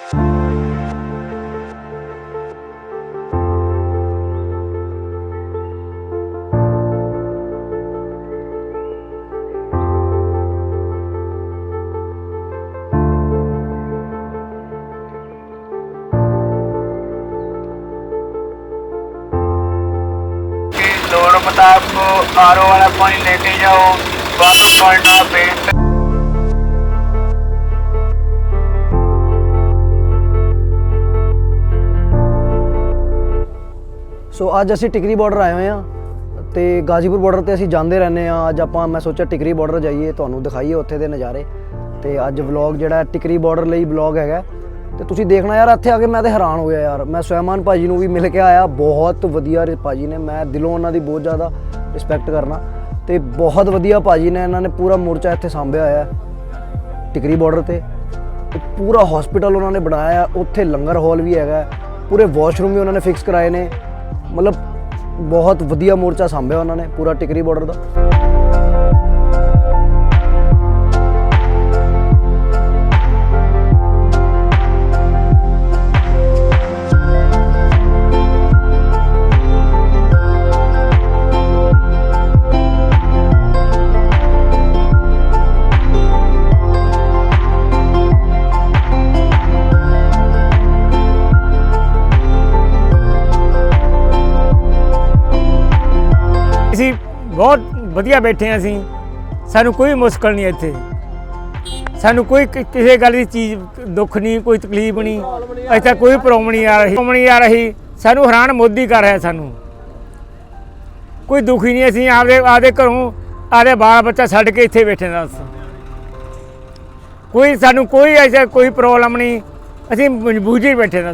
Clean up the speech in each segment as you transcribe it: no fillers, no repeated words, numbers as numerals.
लोड़ मुताबिक आरओ वाला पानी लेके जाओ, वाटर पॉइंट पे। सो अज असी टिकरी बॉर्डर आए हुए हैं तो गाजीपुर बॉर्डर तो असी जाते रहने। अज आप मैं सोचा टिकरी बॉर्डर जाइए, तुहानू दिखाइए उत्थे दे नज़ारे। तो अज व्लॉग जिहड़ा टिकरी बॉर्डर लई व्लॉग है। तो तुसीं देखना यार, इत्थे आके मैं तो हैरान हो गया यार। मैं सुलेमान भाजी नूं भी मिल के आया, बहुत वधिया भाजी ने, मैं दिलों उन्हां दी बहुत ज़्यादा रिस्पैक्ट करना। तो बहुत वधिया भाजी ने, इन्होंने पूरा मोर्चा इत्थे सांभिया होया टिकरी बॉर्डर ते। पूरा हॉस्पिटल उन्होंने बनाया, उत्थे लंगर हॉल भी है, पूरे वॉशरूम भी उन्होंने फिक्स कराए ने। मतलब बहुत वधिया मोर्चा सांभिया उन्होंने पूरा टिकरी बॉर्डर का। ਅਸੀਂ ਬਹੁਤ ਵਧੀਆ ਬੈਠੇ ਹਾਂ। ਅਸੀਂ ਸਾਨੂੰ ਕੋਈ ਮੁਸ਼ਕਲ ਨਹੀਂ ਇੱਥੇ, ਸਾਨੂੰ ਕੋਈ ਕਿਸੇ ਗੱਲ ਦੀ ਚੀਜ਼ ਦੁੱਖ ਨਹੀਂ, ਕੋਈ ਤਕਲੀਫ ਨਹੀਂ, ਇੱਥੇ ਕੋਈ ਪ੍ਰੋਬਲਮ ਨਹੀਂ ਆ ਰਹੀ। ਸਾਨੂੰ ਹੈਰਾਨ ਮੋਦੀ ਕਰ ਰਿਹਾ, ਸਾਨੂੰ ਕੋਈ ਦੁਖੀ ਨਹੀਂ। ਅਸੀਂ ਆਪਦੇ ਘਰੋਂ ਆਪਦੇ ਬਾਲ ਬੱਚਾ ਛੱਡ ਕੇ ਇੱਥੇ ਬੈਠੇ ਹਾਂ। ਕੋਈ ਸਾਨੂੰ ਕੋਈ ਐਸਾ ਕੋਈ ਪ੍ਰੋਬਲਮ ਨਹੀਂ, ਅਸੀਂ ਮਜਬੂਰੀ ਬੈਠੇ ਹਾਂ।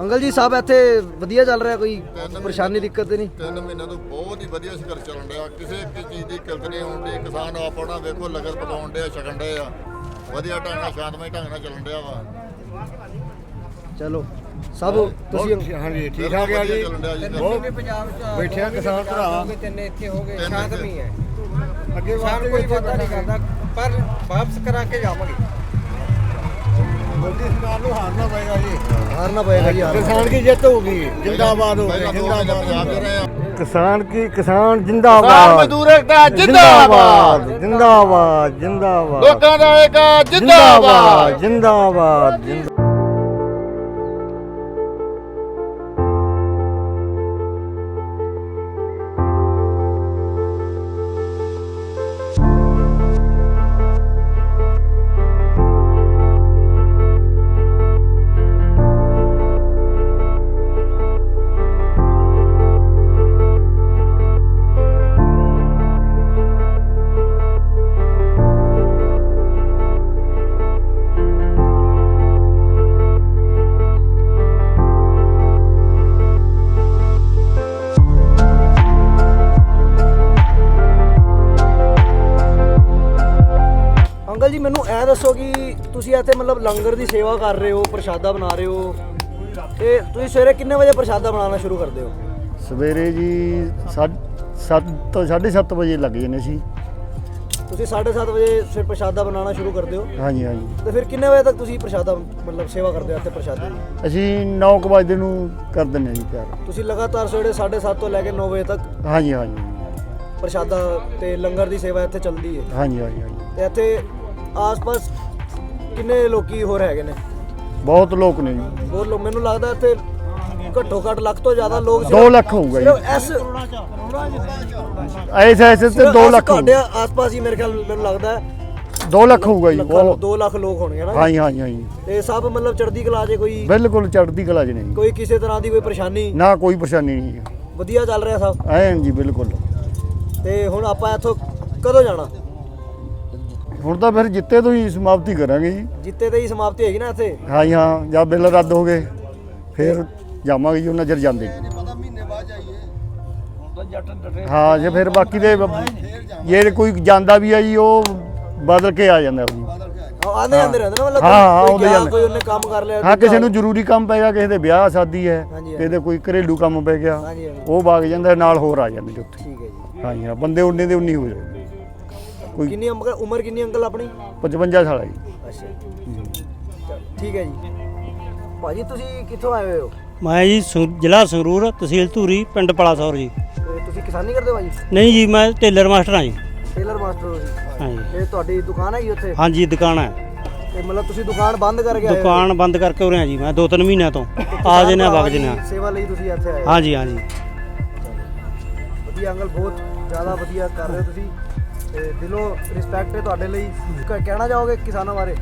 अंकल जी साहब इत्थे वधिया चल रहा, कोई परेशानी दिक्कत नहीं? 3 महीनों तो बहुत ही वधिया संघर्ष चलन रहा, किसी एक चीज़ की किल्लत नहीं आउंदी। किसान अपना वेखो लंगर पकाउण डे, छकण डे आ, वधिया ढंग नाल शांतमई ढंग नाल चलन रहा वा। चलो सब ਤੁਸੀਂ हाँ जी ठीक ठाक है जी। बहुत बैठे किसान भरा ਤਿੰਨ ਇੱਥੇ ਹੋ ਗਏ, ਸ਼ਾਂਤਮਈ ਹੈ। अगे ਕਿਸਾਨ ਕੋਈ ਵਾਅਦਾ ਨਹੀਂ ਕਰਦਾ, ਪਰ ਵਾਪਸ ਕਰਾ ਕੇ ਜਾਵਾਂਗੇ। मोदी सरकार को हारना पड़ेगा जी, हारना पड़ेगा जी। किसान की जीत होगी, जिंदाबाद होगी, जिंदाबाद। किसान जिंदाबाद, मजदूर एकता जिंदाबाद, जिंदाबाद जिंदाबाद, लोकां दा एकता जिंदाबाद, जिंदाबाद जिंदाबाद। ਐ ਦੱਸੋ ਕਿ ਤੁਸੀਂ ਇੱਥੇ ਮਤਲਬ ਲੰਗਰ ਦੀ ਸੇਵਾ ਕਰ ਰਹੇ ਹੋ, ਪ੍ਰਸ਼ਾਦਾ ਬਣਾ ਰਹੇ ਹੋ, ਤੇ ਤੁਸੀਂ ਸਵੇਰੇ ਕਿੰਨੇ ਵਜੇ ਪ੍ਰਸ਼ਾਦਾ ਬਣਾਉਣਾ ਸ਼ੁਰੂ ਕਰਦੇ ਹੋ? ਸਵੇਰੇ ਜੀ 7 ਤੋਂ 7:30 ਵਜੇ ਲੱਗ ਜਾਂਦੇ ਸੀ। ਤੁਸੀਂ 7:30 ਵਜੇ ਫਿਰ ਪ੍ਰਸ਼ਾਦਾ ਬਣਾਉਣਾ ਸ਼ੁਰੂ ਕਰਦੇ ਹੋ, ਹਾਂਜੀ ਹਾਂਜੀ। ਤੇ ਫਿਰ ਕਿੰਨੇ ਵਜੇ ਤੱਕ ਤੁਸੀਂ ਪ੍ਰਸ਼ਾਦਾ ਮਤਲਬ ਸੇਵਾ ਕਰਦੇ ਹੋ ਇੱਥੇ ਪ੍ਰਸ਼ਾਦੇ ਦੀ? ਅਸੀਂ 9 ਵਜੇ ਨੂੰ ਕਰ ਦਿੰਦੇ ਹਾਂ ਜੀ ਤਿਆਰ। ਤੁਸੀਂ ਲਗਾਤਾਰ ਸਵੇਰੇ 7:30 ਤੋਂ ਲੈ ਕੇ 9 ਵਜੇ ਤੱਕ ਹਾਂਜੀ ਹਾਂਜੀ ਪ੍ਰਸ਼ਾਦਾ ਤੇ ਲੰਗਰ ਦੀ ਸੇਵਾ ਇੱਥੇ ਚੱਲਦੀ ਹੈ। ਹਾਂਜੀ ਹਾਂਜੀ ਹਾਂਜੀ। ਤੇ ਇੱਥੇ ਆਸ-ਪਾਸ ਕਿੰਨੇ ਲੋਕੀ ਹੋਰ ਹੈਗੇ ਨੇ? ਬਹੁਤ ਲੋਕ ਨੇ ਜੀ। ਹੋਰ ਲੋਕ ਮੈਨੂੰ ਲੱਗਦਾ ਇੱਥੇ ਘੱਟੋ ਘੱਟ ਲੱਖ ਤੋਂ ਜ਼ਿਆਦਾ ਲੋਕ 2 ਲੱਖ ਹੋਊਗਾ ਜੀ। ਐਸੇ ਤੇ 2 ਲੱਖ ਤੁਹਾਡੇ ਆਸ-ਪਾਸ ਹੀ ਮੇਰੇ ਖਿਆਲ ਮੈਨੂੰ ਲੱਗਦਾ 2 ਲੱਖ ਹੋਊਗਾ ਜੀ। 2 ਲੱਖ ਲੋਕ ਹੋਣਗੇ ਨਾ? ਹਾਂਜੀ ਹਾਂਜੀ ਹਾਂਜੀ। ਤੇ ਸਭ ਮਤਲਬ ਚੜ੍ਹਦੀ ਕਲਾ 'ਚ ਕੋਈ ਬਿਲਕੁਲ ਚੜ੍ਹਦੀ ਕਲਾ 'ਚ ਨੇ ਜੀ। ਕੋਈ ਕਿਸੇ ਤਰ੍ਹਾਂ ਦੀ ਕੋਈ ਪਰੇਸ਼ਾਨੀ? ਨਾ ਕੋਈ ਪਰੇਸ਼ਾਨੀ ਨਹੀਂ ਜੀ। ਵਧੀਆ ਚੱਲ ਰਿਹਾ ਸਭ? ਐਨ ਜੀ ਬਿਲਕੁਲ। ਤੇ ਹੁਣ ਆਪਾਂ ਇੱਥੋਂ ਕਦੋਂ ਜਾਣਾ? ਹੁਣ ਤਾਂ ਫਿਰ ਜਿੱਤੇ ਤੋਂ ਹੀ ਸਮਾਪਤੀ ਕਰਾਂਗੇ ਜੀ। ਜਿੱਤੇ ਤੇ ਹੀ ਸਮਾਪਤੀ ਹੈਗੀ ਨਾ ਇੱਥੇ? ਹਾਂਜੀ ਹਾਂ, ਜਾਂ ਬਿੱਲ ਰੱਦ ਹੋ ਗਏ ਫਿਰ ਜਾਵਾਂਗੇ ਜੀ, ਉਹਨਾਂ ਚਿਰ ਜਾਂਦੇ ਹਾਂ। ਜੇ ਫਿਰ ਬਾਕੀ ਦੇ ਜੇ ਕੋਈ ਜਾਂਦਾ ਵੀ ਆ ਜੀ ਉਹ ਬਦਲ ਕੇ ਆ ਜਾਂਦਾ ਜੀ। ਆਉਂਦੇ ਰਹਿੰਦੇ ਨਾ ਮਤਲਬ? ਹਾਂ ਹਾਂ ਕੋਈ ਆਉਂਦੇ ਗਿਆ, ਜਾਂਦੇ। ਕੋਈ ਉਹਨੇ ਕੰਮ ਕਰ ਲਿਆ? ਹਾਂ, ਕਿਸੇ ਨੂੰ ਜ਼ਰੂਰੀ ਕੰਮ ਪੈ ਗਿਆ, ਕਿਸੇ ਦੇ ਵਿਆਹ ਸ਼ਾਦੀ ਹੈ, ਹਾਂਜੀ, ਕਿਸੇ ਦੇ ਕੋਈ ਘਰੇਲੂ ਕੰਮ ਪੈ ਗਿਆ, ਹਾਂਜੀ, ਹਾਂਜੀ। ਉਹ ਵਗ ਜਾਂਦਾ, ਨਾਲ ਹੋਰ ਆ ਜਾਂਦੇ ਜੀ ਉੱਥੇ। ਠੀਕ ਹੈ ਜੀ। ਹਾਂਜੀ ਹਾਂ, ਬੰਦੇ ਉਨੇ ਦੇ ਉਨੀ ਹੋ ਜਾਂਦੇ। ਕੋਈ ਕਿੰਨੀ ਉਮਰ ਕਿੰਨੀ ਅੰਕਲ ਆਪਣੀ? 55 ਸਾਲ ਆ ਜੀ। ਅੱਛਾ ਚਲੋ, ਠੀਕ ਹੈ ਜੀ। ਭਾਜੀ ਤੁਸੀਂ ਕਿੱਥੋਂ ਆਏ ਹੋਏ ਹੋ? ਮੈਂ ਜੀ ਜ਼ਿਲ੍ਹਾ ਸੰਗਰੂਰ, ਤਹਿਸੀਲ ਧੂਰੀ, ਪਿੰਡ ਪਲਾਸੌਰ ਜੀ। ਤੇ ਤੁਸੀਂ ਕਿਸਾਨੀ ਕਰਦੇ ਹੋ ਭਾਜੀ? ਨਹੀਂ ਜੀ, ਮੈਂ ਟੇਲਰ ਮਾਸਟਰ ਹਾਂ ਜੀ। ਟੇਲਰ ਮਾਸਟਰ ਹੋ ਜੀ? ਹਾਂਜੀ ਇਹ ਤੁਹਾਡੀ ਦੁਕਾਨ ਹੈਗੀ ਉੱਥੇ? ਹਾਂਜੀ, ਦੁਕਾਨ ਹੈ। ਤੇ ਮਤਲਬ ਤੁਸੀਂ ਦੁਕਾਨ ਬੰਦ ਕਰਕੇ ਆਏ ਹੋ? ਦੁਕਾਨ ਬੰਦ ਕਰਕੇ ਉਰੇ ਆ ਜੀ ਮੈਂ 2-3 ਮਹੀਨਿਆਂ ਤੋਂ। ਆ ਜਨੇ ਵਗ ਜਨੇ। ਸੇਵਾ ਲਈ ਤੁਸੀਂ ਇੱਥੇ ਆਏ ਹੋ? ਹਾਂਜੀ ਹਾਂਜੀ। ਵਧੀਆ ਅੰਕਲ, ਬਹੁਤ ਜ਼ਿਆਦਾ ਵਧੀਆ ਕਰ ਰਹੇ ਹੋ ਤੁਸੀਂ, ਤੇ ਦਿਲੋਂ ਰਿਸਪੈਕਟ ਹੈ ਤੁਹਾਡੇ ਲਈ। ਕਹਿਣਾ ਚਾਹੋਗੇ ਕਿਸਾਨਾਂ ਬਾਰੇ?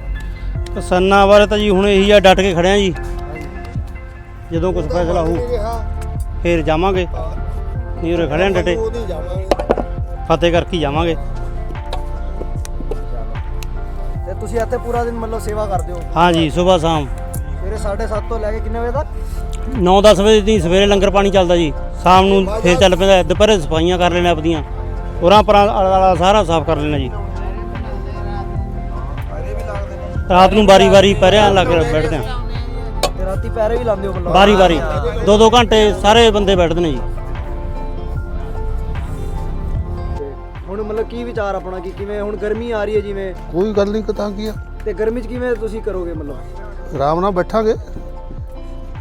ਕਿਸਾਨਾਂ ਬਾਰੇ ਤਾਂ ਜੀ ਹੁਣ ਇਹੀ ਆ, ਡਟ ਕੇ ਖੜਿਆ ਜੀ। ਜਦੋਂ ਕੁਝ ਫੈਸਲਾ ਹੋਊ ਫਿਰ ਜਾਵਾਂਗੇ, ਨਹੀਂ ਉਰੇ ਖੜਿਆ ਡਟੇ, ਫਤਿਹ ਕਰਕੇ ਹੀ ਜਾਵਾਂਗੇ। ਤੇ ਤੁਸੀਂ ਇੱਥੇ ਪੂਰਾ ਦਿਨ ਮਤਲਬ ਸੇਵਾ ਕਰਦੇ ਹੋ? ਹਾਂਜੀ, ਸਵੇਰ ਸ਼ਾਮ ਸਵੇਰੇ 7:30 ਤੋਂ ਲੈ ਕੇ ਕਿੰਨੇ ਵਜੇ ਤੱਕ? 9-10 ਵਜੇ ਦੀ ਸਵੇਰੇ ਲੰਗਰ ਪਾਣੀ ਚੱਲਦਾ ਜੀ, ਸ਼ਾਮ ਨੂੰ ਫਿਰ ਚੱਲ ਪੈਂਦਾ। ਦੁਪਹਿਰੇ ਸਫਾਈਆਂ ਕਰ ਲੈਣੇ ਆਪਦੀਆਂ, ਉਰਾਂ ਪਰਾਂ ਆਲਾ ਸਾਰਾ ਸਾਫ਼ ਕਰ ਲੈਣਾ ਜੀ। ਰਾਤ ਨੂੰ ਵਾਰੀ ਪਹਿਰਿਆਂ ਲੱਗ ਬੈਠਦੇ ਆ। ਤੇ ਰਾਤੀ ਪੈਰੇ ਵੀ ਲਾਉਂਦੇ ਹੋ ਮਤਲਬ? ਵਾਰੀ 2-2 ਘੰਟੇ ਸਾਰੇ ਬੰਦੇ ਬੈਠਦੇ ਨੇ ਜੀ। ਹੁਣ ਮਤਲਬ ਕੀ ਵਿਚਾਰ ਆਪਣਾ ਕਿ ਕਿਵੇਂ ਹੁਣ ਗਰਮੀ ਆ ਰਹੀ ਹੈ ਜਿਵੇਂ? ਕੋਈ ਗੱਲ ਨਹੀਂ ਤਾਂ ਕੀ ਆ, ਤੇ ਗਰਮੀ 'ਚ ਕਿਵੇਂ ਤੁਸੀਂ ਕਰੋਗੇ ਮਤਲਬ? ਆਰਾਮ ਨਾਲ ਬੈਠਾਂਗੇ,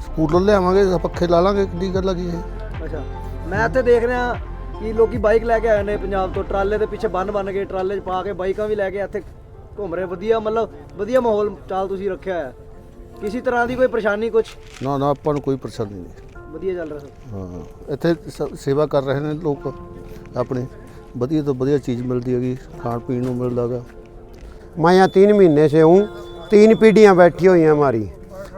ਸਕੂਟਰ ਲਿਆਵਾਂਗੇ, ਪੱਖੇ ਲਾ ਲਾਂਗੇ, ਕਿੱਡੀ ਗੱਲ ਆ ਕੀ ਇਹ। ਅੱਛਾ, ਮੈਂ ਇੱਥੇ ਦੇਖ ਰਿਹਾ ਕਿ ਲੋਕੀ ਬਾਈਕ ਲੈ ਕੇ ਆਏ ਨੇ ਪੰਜਾਬ ਤੋਂ, ਟਰਾਲੇ ਦੇ ਪਿੱਛੇ ਬੰਨ ਕੇ ਟਰਾਲੇ 'ਚ ਪਾ ਕੇ ਬਾਈਕਾਂ ਵੀ ਲੈ ਕੇ ਇੱਥੇ ਘੁੰਮ ਰਹੇ। ਵਧੀਆ ਮਤਲਬ ਵਧੀਆ ਮਾਹੌਲ ਚਾਲ ਤੁਸੀਂ ਰੱਖਿਆ ਹੈ। ਕਿਸੇ ਤਰ੍ਹਾਂ ਦੀ ਕੋਈ ਪਰੇਸ਼ਾਨੀ ਕੁਛ? ਨਾ ਨਾ, ਆਪਾਂ ਨੂੰ ਕੋਈ ਪਰੇਸ਼ਾਨੀ ਨਹੀਂ। ਵਧੀਆ ਚੱਲ ਰਿਹਾ ਸਭ? ਹਾਂ, ਇੱਥੇ ਸੇਵਾ ਕਰ ਰਹੇ ਨੇ ਲੋਕ ਆਪਣੇ, ਵਧੀਆ ਤੋਂ ਵਧੀਆ ਚੀਜ਼ ਮਿਲਦੀ ਹੈਗੀ, ਖਾਣ पीने ਨੂੰ मिलता है। मैं यहाँ 3 महीने से हूँ, 3 पीढ़ियाँ बैठी हुई हैं हमारी,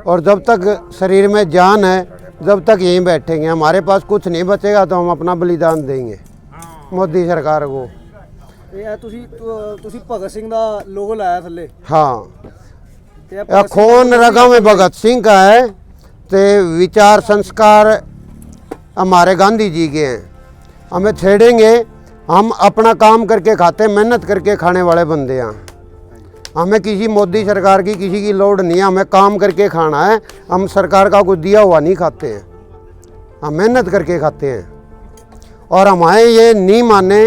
और जब तक शरीर में जान है जब तक यहीं बैठेंगे। हमारे पास कुछ नहीं बचेगा तो हम अपना बलिदान देंगे मोदी सरकार को। ਇਹ ਤੁਸੀਂ ਭਗਤ ਸਿੰਘ ਦਾ ਲੋਗੋ ਲਾਇਆ ਥੱਲੇ? हाँ, ਤੇ ਇਹ यह ਭਗਤ ਸਿੰਘ खून ਦਾ रगों में भगत सिंह का है, तो विचार संस्कार हमारे गांधी जी के हैं। हमें छेड़ेंगे, हम अपना काम करके खाते, मेहनत करके खाने वाले बंदे हैं। हमें किसी मोदी सरकार की किसी की लोड नहीं है, हमें काम करके खाना है। हम सरकार का कुछ दिया हुआ नहीं खाते हैं, हम मेहनत करके खाते हैं। और हमारे ये नहीं माने,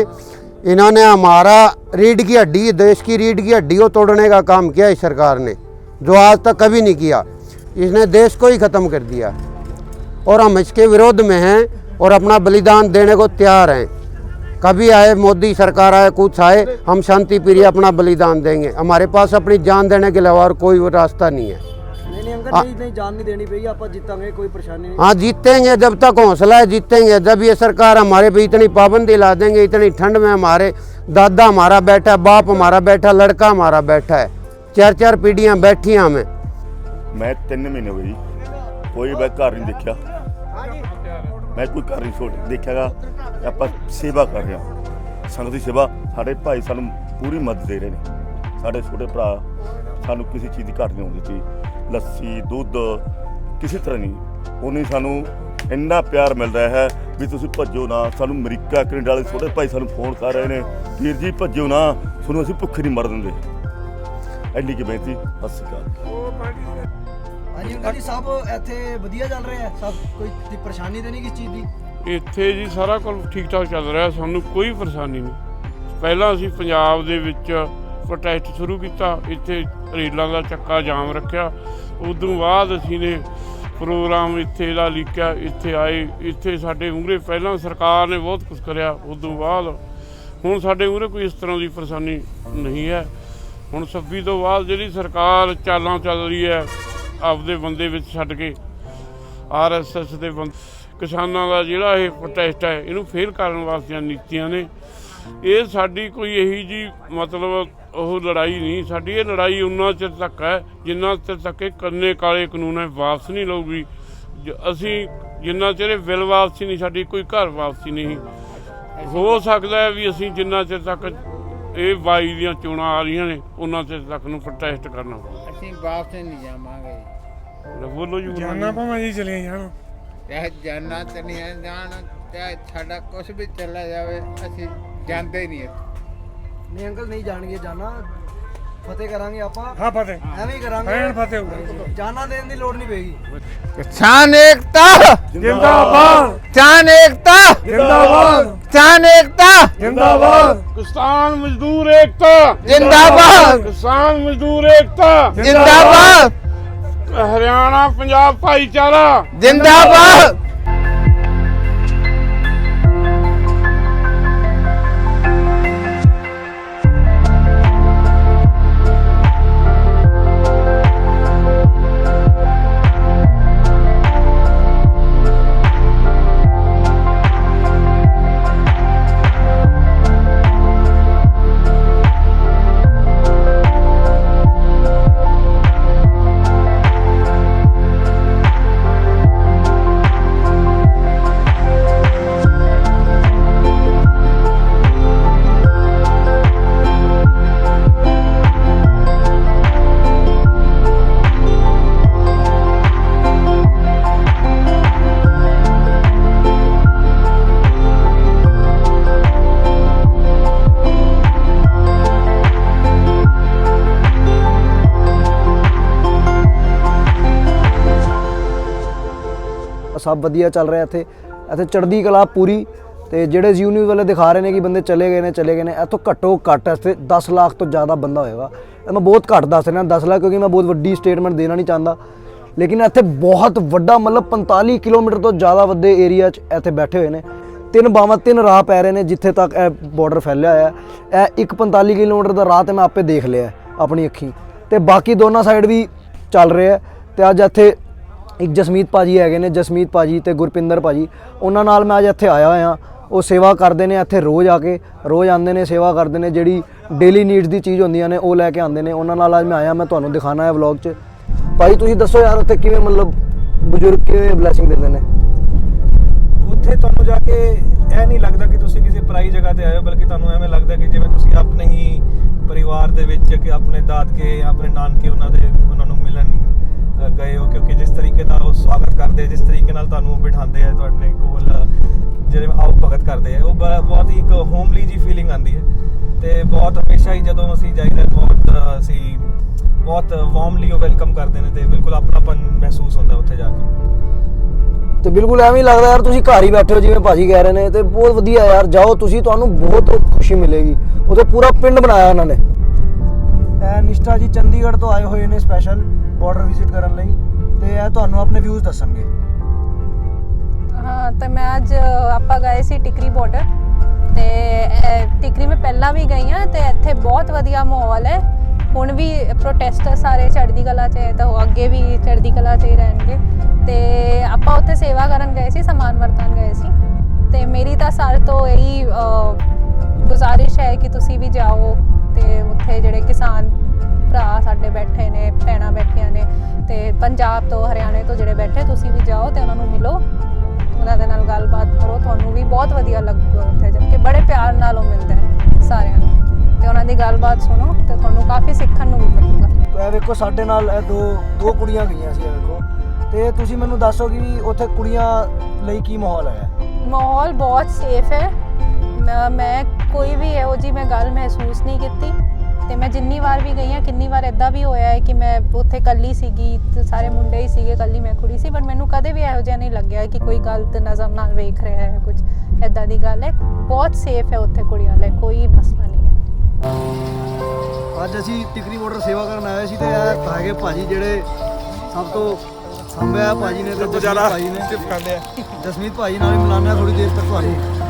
इन्होंने हमारा रीढ़ की हड्डी, देश की रीढ़ की हड्डी को तोड़ने का काम किया इस सरकार ने, जो आज तक कभी नहीं किया। इसने देश को ही ख़त्म कर दिया, और हम इसके विरोध में हैं और अपना बलिदान देने को तैयार हैं। कभी आए मोदी सरकार आए, कुछ आए, हम शांति प्रिय अपना बलिदान देंगे। हमारे पास अपनी जान देने के अलावा और कोई रास्ता नहीं है। नहीं अंकल, नहीं जान नहीं देनी पड़ेगी, आप जीतेंगे, कोई परेशानी नहीं। हाँ, जीतेंगे, जब तक हौसला है जीतेंगे। जब ये सरकार हमारे पे इतनी पाबंदी ला देंगे, इतनी ठंड में हमारे दादा हमारा बैठा है, बाप हमारा बैठा, लड़का हमारा बैठा है, 4-4 पीढ़ियाँ बैठी हैं हमें। मैं 3 महीने हो गई, कोई मैं घर नहीं देखा, मैं कोई घर नहीं देखा। ਆਪਾਂ ਸੇਵਾ ਕਰ ਰਹੇ ਹਾਂ, ਸੰਗਤ ਦੀ ਸੇਵਾ। ਸਾਡੇ ਭਾਈ ਸਾਨੂੰ ਪੂਰੀ ਮਦਦ ਦੇ ਰਹੇ ਨੇ, ਸਾਡੇ ਛੋਟੇ ਭਰਾ, ਸਾਨੂੰ ਕਿਸੇ ਚੀਜ਼ ਦੀ ਘਾਟ ਨਹੀਂ ਆਉਂਦੀ ਜੀ। ਲੱਸੀ, ਦੁੱਧ, ਕਿਸੇ ਤਰ੍ਹਾਂ ਨਹੀਂ। ਉਹਨੇ ਸਾਨੂੰ ਇੰਨਾ ਪਿਆਰ ਮਿਲ ਰਿਹਾ ਹੈ ਵੀ ਤੁਸੀਂ ਭੱਜੋ ਨਾ। ਸਾਨੂੰ ਅਮਰੀਕਾ, ਕੈਨੇਡਾ ਵਾਲੇ ਛੋਟੇ ਭਾਈ ਸਾਨੂੰ ਫੋਨ ਕਰ ਰਹੇ ਨੇ, ਵੀਰ ਜੀ ਭੱਜੋ ਨਾ, ਤੁਹਾਨੂੰ ਅਸੀਂ ਭੁੱਖੇ ਨਹੀਂ ਮਰ ਦਿੰਦੇ। ਇੰਨੀ ਕੀ ਬੇਨਤੀ। ਸਤਿ ਸ਼੍ਰੀ ਅਕਾਲ। ਹਾਂਜੀ ਅੰਕਲ ਜੀ, ਸਭ ਇੱਥੇ ਵਧੀਆ ਚੱਲ ਰਿਹਾ ਹੈ? ਸਭ ਕੋਈ ਪਰੇਸ਼ਾਨੀ ਤਾਂ ਨਹੀਂ ਕਿਸ ਚੀਜ਼ ਦੀ? ਇੱਥੇ ਜੀ ਸਾਰਾ ਕੁਝ ਠੀਕ ਠਾਕ ਚੱਲ ਰਿਹਾ, ਸਾਨੂੰ ਕੋਈ ਪਰੇਸ਼ਾਨੀ ਨਹੀਂ। ਪਹਿਲਾਂ ਅਸੀਂ ਪੰਜਾਬ ਦੇ ਵਿੱਚ ਪ੍ਰੋਟੈਸਟ ਸ਼ੁਰੂ ਕੀਤਾ, ਇੱਥੇ ਰੇਲਾਂ ਦਾ ਚੱਕਾ ਜਾਮ ਰੱਖਿਆ। ਉਦੋਂ ਬਾਅਦ ਅਸੀਂ ਨੇ ਪ੍ਰੋਗਰਾਮ ਇੱਥੇ ਦਾ ਲਿਖਿਆ, ਇੱਥੇ ਆਏ, ਇੱਥੇ ਸਾਡੇ ਮੂਹਰੇ ਪਹਿਲਾਂ ਸਰਕਾਰ ਨੇ ਬਹੁਤ ਕੁਝ ਕਰਿਆ। ਉਦੋਂ ਬਾਅਦ ਹੁਣ ਸਾਡੇ ਮੂਹਰੇ ਕੋਈ ਇਸ ਤਰ੍ਹਾਂ ਦੀ ਪਰੇਸ਼ਾਨੀ ਨਹੀਂ ਹੈ। ਹੁਣ 26 ਤੋਂ ਬਾਅਦ ਜਿਹੜੀ ਸਰਕਾਰ ਚਾਲਾਂ ਚੱਲ ਰਹੀ ਹੈ ਆਪਦੇ ਬੰਦੇ ਵਿੱਚ ਛੱਡ ਕੇ, RSS ਦੇ ਕਿਸਾਨਾਂ ਦਾ ਜਿਹੜਾ ਇਹ ਪ੍ਰੋਟੈਸਟ ਹੈ ਇਹਨੂੰ ਫੇਲ ਕਰਨ ਵਾਸਤੇ ਨੀਤੀਆਂ ਨੇ। ਇਹ ਸਾਡੀ ਕੋਈ ਇਹੀ ਜੀ ਮਤਲਬ ਉਹ ਲੜਾਈ ਨਹੀਂ, ਸਾਡੀ ਇਹ ਲੜਾਈ ਉਨਾ ਚਿਰ ਤੱਕ ਹੈ ਜਿੰਨਾ ਚਿਰ ਤੱਕ ਇਹ ਕੰਨੇ ਕਾਲੇ ਕਾਨੂੰਨ ਹੈ ਵਾਪਸ ਨਹੀਂ ਲਊਗੀ। ਅਸੀਂ ਜਿੰਨਾ ਚਿਰ ਇਹ ਬਿੱਲ ਵਾਪਸੀ ਨਹੀਂ, ਸਾਡੀ ਕੋਈ ਘਰ ਵਾਪਸੀ ਨਹੀਂ ਹੋ ਸਕਦਾ ਹੈ ਵੀ ਅਸੀਂ ਜਿੰਨਾ ਚਿਰ ਤੱਕ ਇਹ 22 ਦੀਆਂ ਚੋਣਾਂ ਆ ਰਹੀਆਂ ਨੇ ਉਹਨਾਂ ਚਿਰ ਤੱਕ ਨੂੰ ਪ੍ਰੋਟੈਸਟ ਕਰਨਾ। ਅਸੀਂ ਵਾਪਸ ਨਹੀਂ ਜਾਵਾਂਗੇ। ਬੋਲੋ ਜੀ। ਜਾਨਾ ਭਾਵੇਂ ਜੀ ਚਲੇ ਜਾਣ, ਚਾਹੇ ਜਾਨਾ ਚਲੀਆਂ ਜਾਣ, ਚਾਹੇ ਸਾਡਾ ਕੁਝ ਵੀ ਚੱਲਿਆ ਜਾਵੇ, ਅਸੀਂ ਜਾਂਦੇ ਹੀ ਨਹੀਂ। ਨਹੀਂ ਅੰਕਲ, ਨਹੀਂ ਜਾਣਗੇ, ਜਾਣਾ ਫਤਿਹ ਕਰਾਂਗੇ ਆਪਾਂ। ਹਾਂ ਫਤਿਹ ਐਵੇਂ ਹੀ ਕਰਾਂਗੇ, ਐਨ ਫਤਿਹ ਹੋਊਗਾ। ਜਾਨਾਂ ਦੇਣ ਦੀ ਲੋੜ ਨਹੀਂ ਪਏਗੀ। ਕਿਸਾਨ ਏਕਤਾ ਜਿੰਦਾਬਾਦ, ਕਿਸਾਨ ਏਕਤਾ ਜਿੰਦਾਬਾਦ, ਕਿਸਾਨ ਏਕਤਾ ਜਿੰਦਾਬਾਦ, ਕਿਸਾਨ ਮਜ਼ਦੂਰ ਏਕਤਾ ਜਿੰਦਾਬਾਦ, ਕਿਸਾਨ ਮਜ਼ਦੂਰ ਏਕਤਾ ਜਿੰਦਾਬਾਦ, ਹਰਿਆਣਾ ਪੰਜਾਬ ਭਾਈਚਾਰਾ ਜਿੰਦਾਬਾਦ। ਸਭ ਵਧੀਆ ਚੱਲ ਰਿਹਾ ਇੱਥੇ ਚੜ੍ਹਦੀ ਕਲਾ ਪੂਰੀ। ਤੇ ਜਿਹੜੇ ਜ਼ੀ ਨਿਊਜ਼ ਵਾਲੇ ਦਿਖਾ ਰਹੇ ਨੇ ਕਿ ਬੰਦੇ ਚਲੇ ਗਏ ਨੇ, ਇੱਥੋਂ ਘੱਟੋ ਘੱਟ ਇੱਥੇ 10 ਲੱਖ ਤੋਂ ਜ਼ਿਆਦਾ ਬੰਦਾ ਹੋਏਗਾ। ਮੈਂ ਬਹੁਤ ਘੱਟ ਦੱਸ ਰਿਹਾ 10 ਲੱਖ, ਕਿਉਂਕਿ ਮੈਂ ਬਹੁਤ ਵੱਡੀ ਸਟੇਟਮੈਂਟ ਦੇਣਾ ਨਹੀਂ ਚਾਹੁੰਦਾ। ਲੇਕਿਨ ਇੱਥੇ ਬਹੁਤ ਵੱਡਾ ਮਤਲਬ 45 ਕਿਲੋਮੀਟਰ ਤੋਂ ਜ਼ਿਆਦਾ ਵੱਡੇ ਏਰੀਆ 'ਚ ਇੱਥੇ ਬੈਠੇ ਹੋਏ ਨੇ। 3 ਰਾਹ ਪੈ ਰਹੇ ਨੇ ਜਿੱਥੇ ਤੱਕ ਇਹ ਬਾਰਡਰ ਫੈਲਿਆ ਹੋਇਆ। ਇਹ ਇੱਕ 45 ਕਿਲੋਮੀਟਰ ਦਾ ਰਾਹ ਤੇ ਮੈਂ ਆਪੇ ਦੇਖ ਲਿਆ ਆਪਣੀ ਅੱਖੀਂ, ਤੇ ਬਾਕੀ ਦੋਨਾਂ ਸਾਈਡ ਵੀ ਚੱਲ ਰਿਹਾ। ਤੇ ਅੱਜ ਇੱਥੇ ਇੱਕ ਜਸਮੀਤ ਭਾਜੀ ਹੈਗੇ ਨੇ, ਜਸਮੀਤ ਭਾਜੀ ਤੇ ਗੁਰਪਿੰਦਰ ਭਾਜੀ, ਉਹਨਾਂ ਨਾਲ ਮੈਂ ਅੱਜ ਇੱਥੇ ਆਇਆ ਹੋਇਆ। ਉਹ ਸੇਵਾ ਕਰਦੇ ਨੇ ਇੱਥੇ, ਰੋਜ਼ ਆਉਂਦੇ ਨੇ, ਸੇਵਾ ਕਰਦੇ ਨੇ। ਜਿਹੜੀ ਡੇਲੀ ਨੀਡਸ ਦੀ ਚੀਜ਼ ਹੁੰਦੀਆਂ ਨੇ ਉਹ ਲੈ ਕੇ ਆਉਂਦੇ ਨੇ। ਉਹਨਾਂ ਨਾਲ ਅੱਜ ਮੈਂ ਆਇਆ, ਮੈਂ ਤੁਹਾਨੂੰ ਦਿਖਾਣਾ ਹੈ ਵਲੌਗ 'ਚ। ਭਾਈ ਤੁਸੀਂ ਦੱਸੋ ਯਾਰ, ਉੱਥੇ ਕਿਵੇਂ ਮਤਲਬ ਬਜ਼ੁਰਗ ਕਿਵੇਂ ਬਲੈਸਿੰਗ ਦਿੰਦੇ ਨੇ? ਉੱਥੇ ਤੁਹਾਨੂੰ ਜਾ ਕੇ ਇਹ ਨਹੀਂ ਲੱਗਦਾ ਕਿ ਤੁਸੀਂ ਕਿਸੇ ਪਰਾਈ ਜਗ੍ਹਾ ਤੇ ਆਏ ਹੋ, ਬਲਕਿ ਤੁਹਾਨੂੰ ਐਵੇਂ ਲੱਗਦਾ ਕਿ ਜਿਵੇਂ ਤੁਸੀਂ ਆਪਣੇ ਹੀ ਪਰਿਵਾਰ ਦੇ ਵਿੱਚ, ਕਿ ਆਪਣੇ ਦਾਦਕੇ, ਆਪਣੇ ਨਾਨਕੇ ਉਹਨਾਂ ਨੂੰ ਮਿਲਣ ਗਏ ਹੋ। ਕਿਉਂਕਿ ਜਿਸ ਤਰੀਕੇ ਦਾ ਉਹ ਸਵਾਗਤ ਕਰਦੇ, ਜਿਸ ਤਰੀਕੇ ਨਾਲ ਤੁਹਾਨੂੰ ਬਿਠਾਉਂਦੇ ਆ ਤੁਹਾਡੇ ਕੋਲ, ਜਿਹੜੇ ਆਓ ਭਗਤ ਕਰਦੇ ਆ, ਉਹ ਬਹੁਤ ਹੀ ਇੱਕ ਹੋਮਲੀ ਜੀ ਫੀਲਿੰਗ ਆਉਂਦੀ ਹੈ। ਤੇ ਬਹੁਤ ਹਮੇਸ਼ਾ ਹੀ ਜਦੋਂ ਅਸੀਂ ਜਾਈਦਾ ਬਹੁਤ ਵਾਰਮਲੀ ਉਹ ਵੈਲਕਮ ਕਰਦੇ ਨੇ, ਤੇ ਬਿਲਕੁਲ ਆਪਣਾਪਨ ਮਹਿਸੂਸ ਹੁੰਦਾ ਉੱਥੇ ਜਾ ਕੇ। ਤੇ ਬਿਲਕੁਲ ਐਵੇਂ ਹੀ ਲੱਗਦਾ ਯਾਰ ਤੁਸੀਂ ਘਰ ਹੀ ਬੈਠੇ ਹੋ, ਜਿਵੇਂ ਭਾਜੀ ਕਹਿ ਰਹੇ ਨੇ। ਤੇ ਬਹੁਤ ਵਧੀਆ ਯਾਰ, ਜਾਓ ਤੁਸੀਂ, ਤੁਹਾਨੂੰ ਬਹੁਤ ਖੁਸ਼ੀ ਮਿਲੇਗੀ। ਉੱਥੇ ਪੂਰਾ ਪਿੰਡ ਬਣਾਇਆ ਉਹਨਾਂ ਨੇ। ਨਿਸ਼ਠਾ ਜੀ ਚੰਡੀਗੜ੍ਹ ਤੋਂ ਆਏ ਹੋਏ ਨੇ ਸਪੈਸ਼ਲ ਬਾਰਡਰ ਵਿਜ਼ਿਟ ਕਰਨ ਲਈ, ਤੇ ਇਹ ਤੁਹਾਨੂੰ ਆਪਣੇ ਵਿਊਜ਼ ਦੱਸਣਗੇ। ਹਾਂ, ਤੇ ਮੈਂ ਅੱਜ ਆਪਾਂ ਗਏ ਸੀ ਟਿਕਰੀ ਬਾਰਡਰ, ਤੇ ਟਿਕਰੀ ਮੈਂ ਪਹਿਲਾਂ ਵੀ ਗਈ ਹਾਂ, ਤੇ ਇੱਥੇ ਬਹੁਤ ਵਧੀਆ ਮਾਹੌਲ ਹੈ। ਹੁਣ ਵੀ ਪ੍ਰੋਟੈਸਟਰ ਸਾਰੇ ਚੜ੍ਹਦੀ ਕਲਾ 'ਚ ਹੈ, ਤਾਂ ਉਹ ਅੱਗੇ ਵੀ ਚੜ੍ਹਦੀ ਕਲਾ 'ਚ ਹੀ ਰਹਿਣਗੇ। ਤੇ ਆਪਾਂ ਉੱਥੇ ਸੇਵਾ ਕਰਨ ਗਏ ਸੀ, ਸਮਾਨ ਵਰਤਣ ਗਏ ਸੀ। ਤੇ ਮੇਰੀ ਤਾਂ ਸਾਰੇ ਤੋਂ ਇਹੀ ਗੁਜ਼ਾਰਿਸ਼ ਹੈ ਕਿ ਤੁਸੀਂ ਵੀ ਜਾਓ, ਤੇ ਉੱਥੇ ਜਿਹੜੇ ਕਿਸਾਨ ਭਰਾ ਸਾਡੇ ਬੈਠੇ ਨੇ, ਭੈਣਾਂ ਬੈਠੀਆਂ ਨੇ, ਤੇ ਪੰਜਾਬ ਤੋਂ, ਹਰਿਆਣੇ ਤੋਂ ਜਿਹੜੇ ਬੈਠੇ, ਤੁਸੀਂ ਵੀ ਜਾਓ ਤੇ ਉਹਨਾਂ ਨੂੰ ਮਿਲੋ, ਉਹਨਾਂ ਦੇ ਨਾਲ ਗੱਲਬਾਤ ਕਰੋ। ਤੁਹਾਨੂੰ ਵੀ ਬਹੁਤ ਵਧੀਆ ਲੱਗੂਗਾ ਉੱਥੇ ਜਾ ਕੇ। ਬੜੇ ਪਿਆਰ ਨਾਲ ਉਹ ਮਿਲਦੇ ਨੇ ਸਾਰਿਆਂ ਨੂੰ, ਤੇ ਉਹਨਾਂ ਦੀ ਗੱਲਬਾਤ ਸੁਣੋ ਤੇ ਤੁਹਾਨੂੰ ਕਾਫੀ ਸਿੱਖਣ ਨੂੰ ਵੀ ਮਿਲੂਗਾ। ਇਹ ਵੇਖੋ ਸਾਡੇ ਨਾਲ ਇਹ ਦੋ ਕੁੜੀਆਂ ਗਈਆਂ ਸੀ, ਇਹ ਵੇਖੋ। ਤੇ ਤੁਸੀਂ ਮੈਨੂੰ ਦੱਸੋ ਕਿ ਵੀ ਉੱਥੇ ਕੁੜੀਆਂ ਲਈ ਕੀ ਮਾਹੌਲ ਹੈ? ਮਾਹੌਲ ਬਹੁਤ ਸੇਫ ਹੈ। ਮੈਂ ਕੋਈ ਵੀ ਇਹੋ ਜਿਹੀ ਮੈਂ ਗੱਲ ਮਹਿਸੂਸ ਨਹੀਂ ਕੀਤੀ। ਤੇ ਮੈਂ ਜਿੰਨੀ ਵਾਰ ਵੀ ਗਈ ਹਾਂ ਕਿੰਨੀ ਵਾਰ ਇਦਾਂ ਵੀ ਹੋਇਆ ਹੈ ਕਿ ਮੈਂ ਉੱਥੇ ਇਕੱਲੀ ਸੀਗੀ ਤੇ ਸਾਰੇ ਮੁੰਡੇ ਹੀ ਸੀਗੇ, ਇਕੱਲੀ ਮੈਂ ਕੁੜੀ ਸੀ, ਪਰ ਮੈਨੂੰ ਕਦੇ ਵੀ ਇਹੋ ਜਿਹਾ ਨਹੀਂ ਲੱਗਿਆ ਕਿ ਕੋਈ ਗਲਤ ਨਜ਼ਰ ਨਾਲ ਵੇਖ ਰਿਹਾ ਹੈ, ਕੁਝ ਇਦਾਂ ਦੀ ਗੱਲ ਹੈ। ਬਹੁਤ ਸੇਫ ਹੈ ਉੱਥੇ ਕੁੜੀਆਂ ਲਈ, ਕੋਈ ਮਸਲਾ ਨਹੀਂ ਹੈ। ਅੱਜ ਅਸੀਂ ਟਿਕਰੀ ਬਾਰਡਰ ਸੇਵਾ ਕਰਨ ਆਏ ਸੀ ਤੇ ਇਹ ਹੈਗੇ ਭਾਜੀ ਜਿਹੜੇ ਸਭ ਤੋਂ ਸੰਭਿਆ ਭਾਜੀ ਨੇ ਤੇ ਜਸਮੀਤ ਭਾਜੀ ਨੇ। ਜਸਮੀਤ ਭਾਜੀ ਨਾਲ ਹੀ ਮਿਲਾਨਾ ਥੋੜੀ ਦੇਰ ਤੱਕ ਤੁਹਾਨੂੰ।